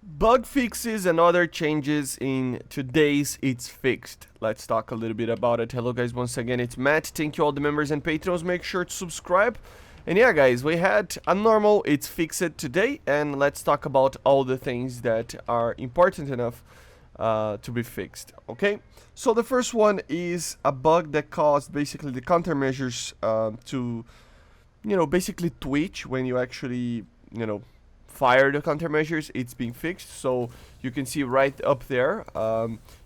Bug fixes and other changes in today's It's Fixed. Let's talk a little bit about it. Hello guys, once again it's Matt. Thank you all the members and patrons. Make sure to subscribe. And yeah guys, we had a normal It's Fixed today, and let's talk about all the things that are important enough to be fixed. Okay, so the first one is a bug that caused basically the countermeasures to basically twitch when you actually fire the countermeasures. It's being fixed, so you can see right up there,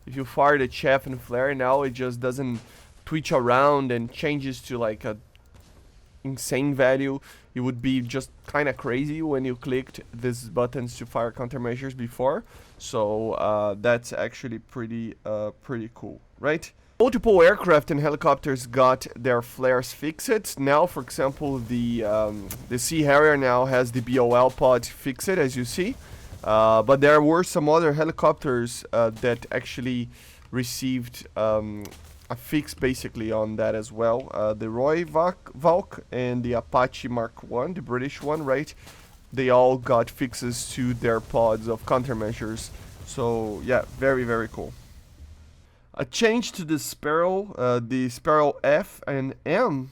if you fire the chaff and flare, now it just doesn't twitch around and changes to like a insane value. It would be just kind of crazy when you clicked these buttons to fire countermeasures before, so that's actually pretty cool, right? Multiple aircraft and helicopters got their flares fixed. Now, for example, the Sea Harrier now has the BOL pod fixed, as you see. But there were some other helicopters that actually received a fix basically on that as well. The Roy Valk and the Apache Mark 1, the British one, right? They all got fixes to their pods of countermeasures. So yeah, very cool. A change to the Sparrow F and M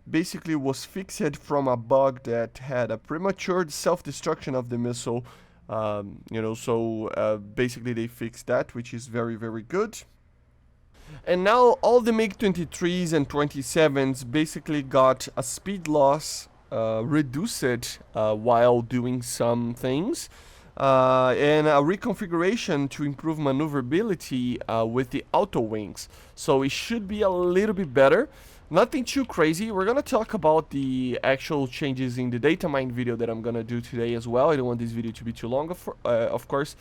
basically was fixed from a bug that had a premature self-destruction of the missile. So basically they fixed that, which is very good. And now all the MiG-23s and 27s basically got a speed loss reduced while doing some things. And a reconfiguration to improve maneuverability with the auto wings. So it should be a little bit better. Nothing too crazy. We're gonna talk about the actual changes in the data mine video that I'm gonna do today as well. I don't want this video to be too long, of course.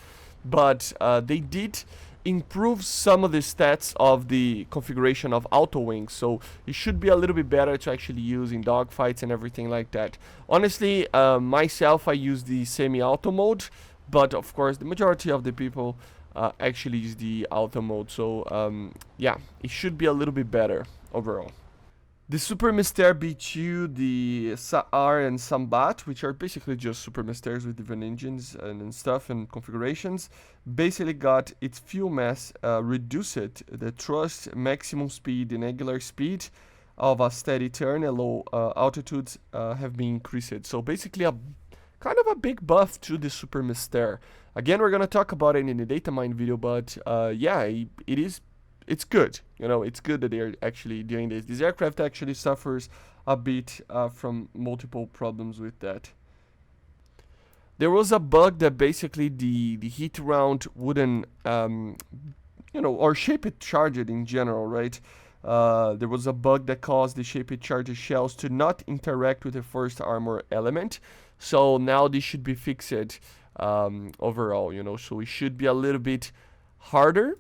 But they did improve some of the stats of the configuration of auto wings, so it should be a little bit better to actually use in dogfights and everything like that. Honestly, myself, I use the semi-auto mode, but of course the majority of the people actually use the auto mode, so yeah, it should be a little bit better overall. The Super Mystere B2, the Saar and Sambat, which are basically just Super Mysteres with different engines and stuff and configurations, basically got its fuel mass reduced. The thrust, maximum speed, and angular speed of a steady turn and low altitudes have been increased. So basically a kind of a big buff to the Super Mystere. Again, we're going to talk about it in the data mine video, but yeah, it's good. It's good that they're actually doing this. This aircraft actually suffers a bit from multiple problems with that. There was a bug that basically the heat round wouldn't, or shaped charged in general, right? There was a bug that caused the shaped charged shells to not interact with the first armor element. So now this should be fixed overall, so it should be a little bit harder,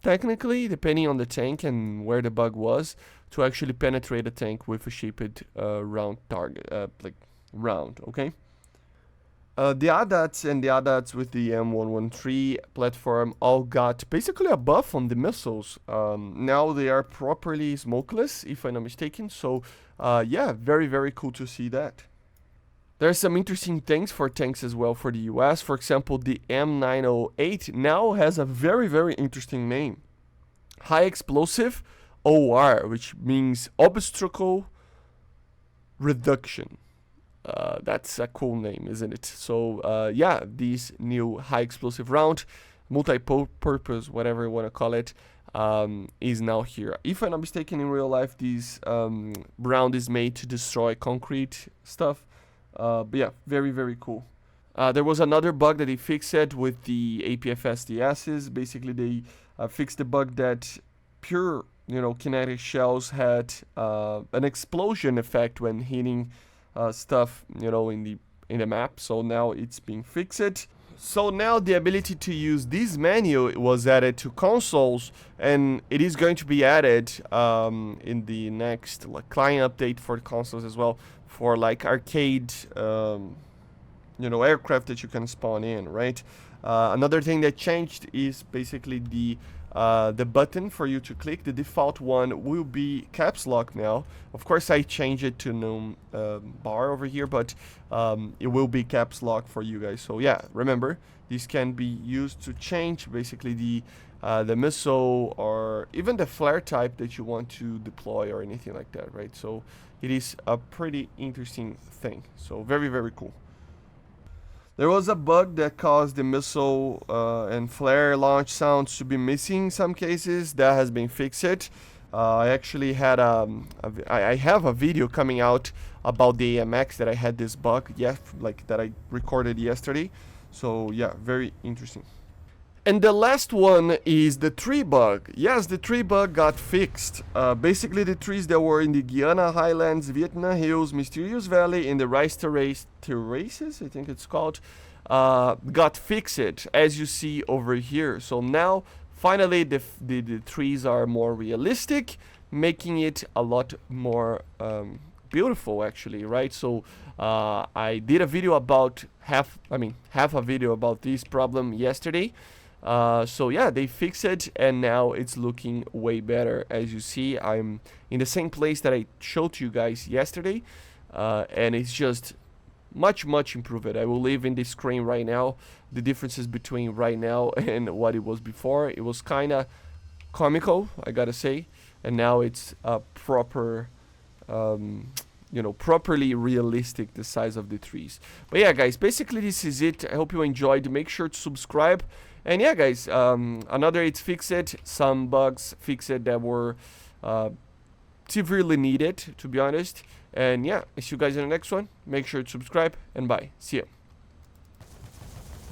technically, depending on the tank and where the bug was, to actually penetrate a tank with a shaped round target, like round, okay? The ADATs and the ADATs with the M113 platform all got basically a buff on the missiles. Now they are properly smokeless, if I'm not mistaken, so yeah, very cool to see that. There are some interesting things for tanks as well for the US. For example, the M908 now has a very interesting name. High Explosive OR, which means Obstacle Reduction. That's a cool name, isn't it? So yeah, this new high explosive round, multi-purpose, whatever you want to call it, is now here. If I'm not mistaken, in real life, this round is made to destroy concrete stuff. But yeah, very cool. There was another bug that they fixed with the APF-SDSs. Basically, they fixed the bug that pure, kinetic shells had an explosion effect when hitting stuff, in the map. So now it's being fixed. So now the ability to use this menu was added to consoles, and it is going to be added in the next client update for the consoles as well, for like arcade you know, aircraft that you can spawn in, right? Another thing that changed is basically the button for you to click. The default one will be caps lock now. Of course, I changed it to no bar over here, but it will be caps lock for you guys. So yeah, remember, this can be used to change basically the missile or even the flare type that you want to deploy or anything like that, right? So it is a pretty interesting thing. So very, very cool. There was a bug that caused the missile and flare launch sounds to be missing in some cases. That has been fixed. I actually had I have a video coming out about the AMX that I had this bug, like that I recorded yesterday. So yeah, very interesting. And the last one is the tree bug. Yes, the tree bug got fixed. Basically, the trees that were in the Guiana Highlands, Vietnam Hills, Mysterious Valley, and the Rice Terraces, I think it's called, got fixed, as you see over here. So now, finally, the trees are more realistic, making it a lot more beautiful, actually, right? So I did a video about half a video about this problem yesterday. So yeah, they fixed it and now it's looking way better. As you see, I'm in the same place that I showed to you guys yesterday, and it's just much improved. I will leave in the screen right now the differences between right now and what it was before. It was kind of comical, I gotta say, and now it's a proper you know, properly realistic, the size of the trees. But yeah, guys, basically this is it. I hope you enjoyed. Make sure to subscribe. And yeah, guys, another it's fixed. Some bugs fixed that were severely needed, to be honest. And yeah, see you guys in the next one. Make sure to subscribe and bye. See ya.